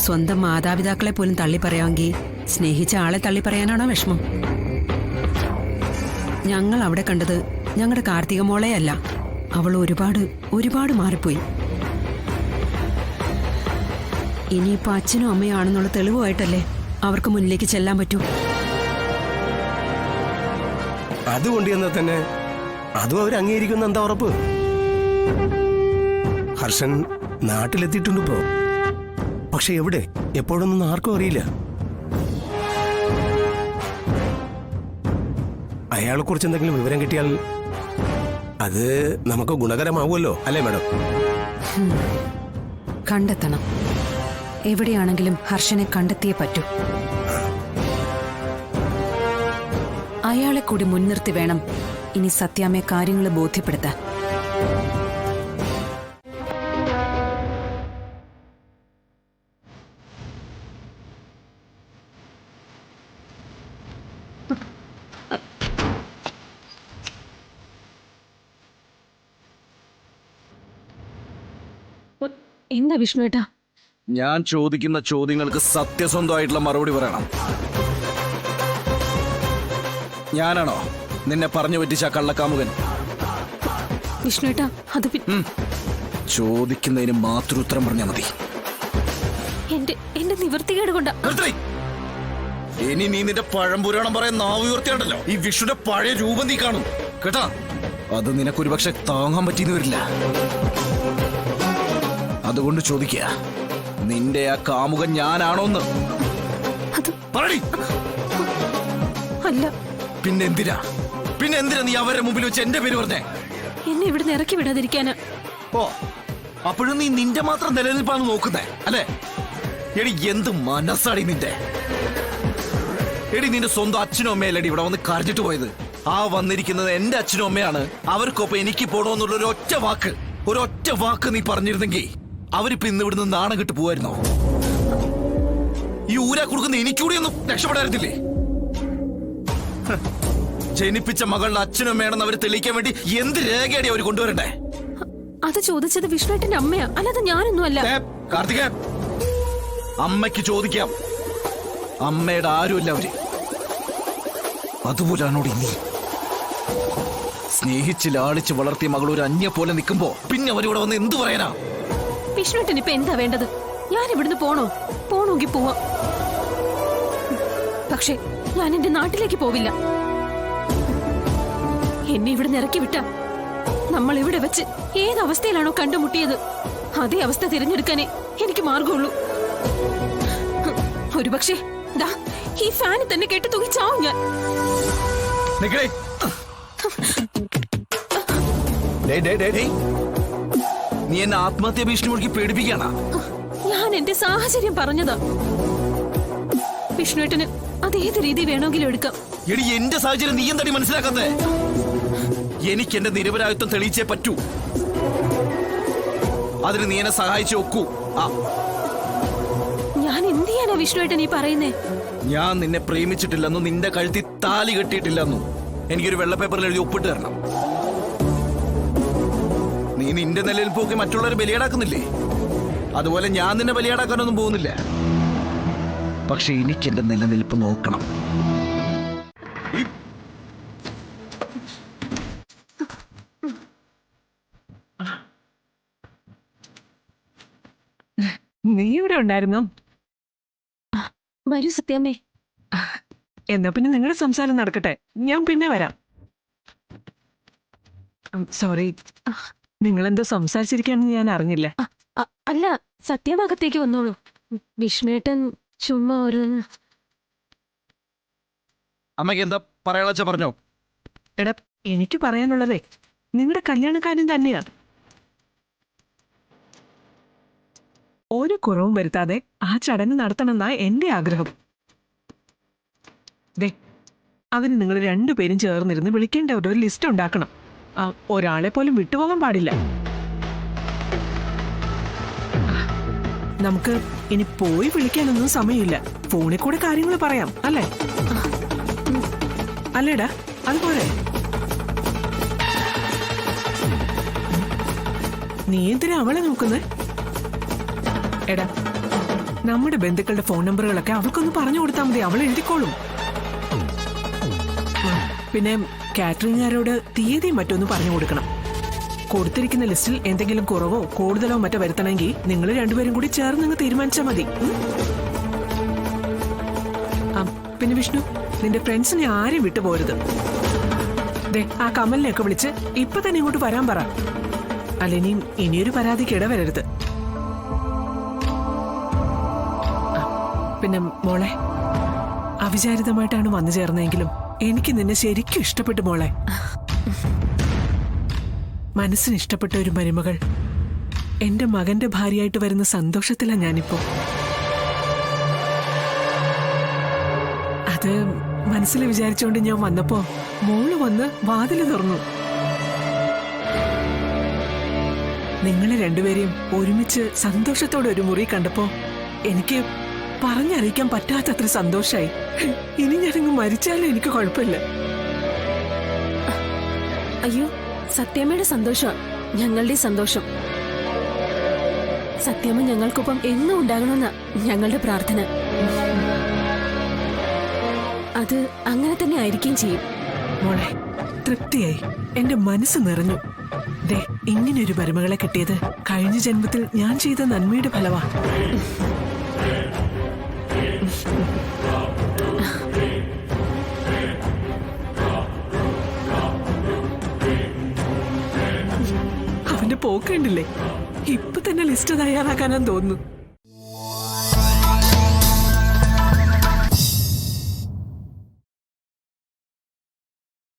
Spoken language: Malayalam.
സ്വന്തം മാതാപിതാക്കളെ പോലും തള്ളിപ്പറയാമെങ്കിൽ സ്നേഹിച്ച ആളെ തള്ളിപ്പറയാനാണോ വിഷമം? ഞങ്ങൾ അവിടെ കണ്ടത് ഞങ്ങളുടെ കാർത്തിക മോളെയല്ല. അവൾ ഒരുപാട് മാറിപ്പോയി. ഇനിയിപ്പോ അച്ഛനും അമ്മയും ആണെന്നുള്ള തെളിവുമായിട്ടല്ലേ അവർക്ക് മുന്നിലേക്ക് ചെല്ലാൻ പറ്റൂ. അതുകൊണ്ട് എന്നാ തന്നെ അതും അവർ അംഗീകരിക്കുന്ന എന്താ ഉറപ്പ്? ഹർഷൻ നാട്ടിലെത്തിയിട്ടുണ്ട് ഇപ്പോ. പക്ഷെ എവിടെ, എപ്പോഴൊന്നും ആർക്കും അറിയില്ല. അയാളെ കുറിച്ച് എന്തെങ്കിലും വിവരം കിട്ടിയാൽ അത് നമുക്ക് ഗുണകരമാവുമല്ലോ, അല്ലേ മാഡം? കണ്ടെത്തണം. എവിടെയാണെങ്കിലും ഹർഷനെ കണ്ടെത്തിയേ പറ്റൂ. അയാളെ കൂടി മുൻനിർത്തി വേണം ഇനി സത്യാമ്മയെ കാര്യങ്ങൾ ബോധ്യപ്പെടുത്താൻ. എന്താ വിഷ്ണുവേട്ടാ? ഞാൻ ചോദിക്കുന്ന ചോദ്യങ്ങൾക്ക് സത്യസന്ധമായിട്ടുള്ള മറുപടി പറയണം. ഞാനാണോ നിന്നെ പറഞ്ഞു പറ്റിച്ച കള്ളക്കാമുകൻ? വിഷ്ണുവേട്ടാ, അത് ചോദിക്കുന്നതിന് മാത്രം ഉത്തരം പറഞ്ഞാൽ മതി. എന്റെ നിവൃത്തികേട് കൊണ്ടാ. ഇനി നീ നിന്റെ പഴംപുരാണം പറയാൻ നാവ് ഉയർത്തിയാണ്ടല്ലോ ഈ വിഷ്ണുന്റെ പഴയ രൂപം നീ കാണും കേട്ടാ. അത് നിനക്കൊരുപക്ഷെ താങ്ങാൻ പറ്റിയെന്ന് വരില്ല. അതുകൊണ്ട് ചോദിക്കുക, നിന്റെ ആ കാമുകൻ ഞാനാണോന്ന് പറയടി. അല്ല. പിന്നെന്തിനാ നീ അവരുടെ മുമ്പിൽ വെച്ച് എന്റെ പേര് പറഞ്ഞേ? എന്നെ ഇവിടുന്ന് ഇറക്കി വിടാതിരിക്കാനാ. ഓ, അപ്പോഴും നീ നിന്റെ മാത്രം നിലനിൽപ്പാണ് നോക്കുന്നേ അല്ലേ? എടി, എന്ത് മനസ്സാടി നിന്റെ? എടി, നിന്റെ സ്വന്തം അച്ഛനും അമ്മയല്ലടി ഇവിടെ വന്ന് കരഞ്ഞിട്ട് പോയത്. ആ വന്നിരിക്കുന്നത് എന്റെ അച്ഛനും അമ്മയാണ്. അവർക്കൊപ്പം എനിക്ക് പോണോന്നുള്ള ഒരൊറ്റ വാക്ക് നീ പറഞ്ഞിരുന്നെങ്കിൽ അവരിപ്പോ ഇന്ന് ഇവിടുന്ന് നാണം കിട്ടു പോവായിരുന്നോ? ഈ ഊരാ കൊടുക്കുന്ന എനിക്കൂടി ഒന്നും രക്ഷപ്പെടാറില്ലേ? ജനിപ്പിച്ച മകളുടെ അച്ഛനും അമ്മയാണെന്ന് അവര് തെളിയിക്കാൻ വേണ്ടി എന്ത് രേഖയാണ് അവർ കൊണ്ടുവരണ്ടേ? അത് ചോദിച്ചത് വിഷ്ണുവേട്ടന്റെ അമ്മയാ, അല്ലാതെ ഞാനൊന്നും അല്ല. കാർത്തിക, അമ്മയ്ക്ക് ചോദിക്കാം. അമ്മയുടെ ആരുമല്ല അവര്. അതുപോലാണോടി നീ? സ്നേഹിച്ച് ലാളിച്ച് വളർത്തിയ മകൾ ഒരു അന്യ പോലെ നിൽക്കുമ്പോ പിന്നെ അവരിവിടെ വന്ന് എന്തു പറയാനാ? വിഷ്ണുവേട്ടൻ ഇപ്പൊ എന്താ വേണ്ടത്? ഞാൻ ഇവിടുന്ന് പോണോങ്കി പോവാം. പക്ഷെ ഞാൻ എന്റെ നാട്ടിലേക്ക് പോവില്ല. എന്നെ ഇവിടുന്ന് ഇറക്കി വിട്ട നമ്മൾ ഇവിടെ വെച്ച് ഏതവസ്ഥയിലാണോ കണ്ടുമുട്ടിയത് അതേ അവസ്ഥ തിരഞ്ഞെടുക്കാനേ എനിക്ക് മാർഗമുള്ളൂ. ഒരുപക്ഷെ ഈ ഫാനിൽ തന്നെ കെട്ടി തൂങ്ങിച്ചാവും ഞാൻ. നീ എന്നെ ആത്മഹത്യ ഭീഷണി മുഴുക്കി പേടിപ്പിക്കാനാ? ഞാൻ എന്റെ സാഹചര്യം പറഞ്ഞതാ. വിഷ്ണുവേട്ടന് അതേത് രീതി വേണമെങ്കിലും എടുക്കാം. എടി, എന്റെ സാഹചര്യം നീ എന്താടി മനസ്സിലാക്കാത്തേ? എനിക്ക് എന്റെ നിരപരാധിത്വം തെളിയിച്ചേ പറ്റൂ. അതിന് നീ എന്നെ സഹായിച്ചേ ഒക്കൂ. ഞാൻ എന്ത് ചെയ്യാനാ വിഷ്ണുവേട്ടൻ ഈ പറയുന്നേ? ഞാൻ നിന്നെ പ്രേമിച്ചിട്ടില്ലെന്നും നിന്റെ കഴുത്തി താലി കെട്ടിയിട്ടില്ലെന്നും എനിക്കൊരു വെള്ള പേപ്പറിൽ എഴുതി ഒപ്പിട്ട് തരണം. നീ നിന്റെ നിലയിൽ പോക്കി മറ്റുള്ളവരെ ബലിയാടാക്കുന്നില്ലേ? അതുപോലെ ഞാൻ നിന്നെ ബലിയാടാക്കാനൊന്നും പോകുന്നില്ല. പക്ഷെ എനിക്ക് എന്റെ നിലനിൽപ്പ് നോക്കണം. നീ ഇവിടെ ഉണ്ടായിരുന്നോ? വരൂ സത്യാമ്മേ. എന്നാ പിന്നെ നിങ്ങളുടെ സംസാരം നടക്കട്ടെ, ഞാൻ പിന്നെ വരാം. സോറി, നിങ്ങളെന്തോ സംസാരിച്ചിരിക്കാണെന്ന് ഞാൻ അറിഞ്ഞില്ല. അല്ല, സത്യഭാഗത്തേക്ക് വന്നോളൂ. വിഷ്ണുവേട്ടൻ ചുമ്മാ ഒരു... അമ്മയ്ക്ക് എന്താ പറയാളച്ച പറഞ്ഞോ? എടാ, എനിക്ക് പറയാനുള്ളതേ നിങ്ങളുടെ കല്യാണക്കാരൻ തന്നെയാണ്. ഒരു കുറവും വരുത്താതെ ആ ചടങ്ങ് നടത്തണമെന്നാ എന്റെ ആഗ്രഹം. ദേ, അതിന് നിങ്ങൾ രണ്ടുപേരും ചേർന്നിരുന്ന് വിളിക്കേണ്ടവരുടെ ഒരു ലിസ്റ്റ് ഉണ്ടാക്കണം. ഒരാളെ പോലും വിട്ടുപോകാൻ പാടില്ല. നമുക്ക് ഇനി പോയി വിളിക്കാനൊന്നും സമയമില്ല. ഫോണിൽ കൂടെ കാര്യങ്ങൾ പറയാം, അല്ലേ? അല്ലേടാ, അതുപോലെ നീ എന്തിനാ അവളെ നോക്കുന്നേ? എടാ, നമ്മുടെ ബന്ധുക്കളുടെ ഫോൺ നമ്പറുകളൊക്കെ അവൾക്കൊന്ന് പറഞ്ഞു കൊടുത്താൽ മതി, അവൾ എഴുതിക്കോളും. പിന്നെ കാറ്ററിംഗുകാരോട് തീയതിയും മറ്റൊന്ന് പറഞ്ഞു കൊടുക്കണം. കൊടുത്തിരിക്കുന്ന ലിസ്റ്റിൽ എന്തെങ്കിലും കുറവോ കൂടുതലോ മറ്റോ വരുത്തണമെങ്കിൽ നിങ്ങൾ രണ്ടുപേരും കൂടി ചേർന്ന് അങ്ങ് തീരുമാനിച്ചാൽ മതി. പിന്നെ വിഷ്ണു, നിന്റെ ഫ്രണ്ട്സിനെ ആരും വിട്ടുപോരുത്. ദേ, ആ കമലിനെയൊക്കെ വിളിച്ച് ഇപ്പൊ തന്നെ ഇങ്ങോട്ട് വരാൻ പറ. അല്ലെങ്കിൽ ഇനിയൊരു പരാതിക്ക് ഇടവരരുത്. പിന്നെ മോളെ, അവിചാരിതമായിട്ടാണ് വന്നു ചേർന്നെങ്കിലും എനിക്ക് നിന്നെ ശരിക്കും ഇഷ്ടപ്പെട്ടു മോളെ. മനസ്സിന് ഇഷ്ടപ്പെട്ട ഒരു മരുമകൾ എന്റെ മകന്റെ ഭാര്യയായിട്ട് വരുന്ന സന്തോഷത്തിലാണ് ഞാനിപ്പോ. അത് മനസ്സിൽ വിചാരിച്ചുകൊണ്ട് ഞാൻ വന്നപ്പോ മോള് വന്ന് വാതില് തുറന്നു. നിങ്ങളെ രണ്ടുപേരെയും ഒരുമിച്ച് സന്തോഷത്തോടെ ഒരു മുറി കണ്ടപ്പോ എനിക്ക് പറഞ്ഞറിയിക്കാൻ പറ്റാത്തത്ര സന്തോഷായി. ഇനി ഞാനങ്ങ് മരിച്ചാലും എനിക്ക് കുഴപ്പമില്ല. അയ്യോ, സത്യാമ്മയുടെ സന്തോഷം ഞങ്ങളുടെ സന്തോഷം. സത്യാമ്മ ഞങ്ങൾക്കൊപ്പം എന്നും ഉണ്ടാകണമെന്ന ഞങ്ങളുടെ പ്രാർത്ഥന. അത് അങ്ങനെ തന്നെ ആയിരിക്കുകയും ചെയ്യും. മോളെ, തൃപ്തിയായി, എന്റെ മനസ്സ് നിറഞ്ഞു. ദേ, ഇങ്ങനെയൊരു മരുമകളെ കിട്ടിയത് കഴിഞ്ഞ ജന്മത്തിൽ ഞാൻ ചെയ്ത നന്മയുടെ ഫലവാ. അവന്റെ പോക്കണ്ടില്ലേ, ഇപ്പൊ തന്നെ ലിസ്റ്റ് തയ്യാറാക്കാനാന്ന് തോന്നുന്നു.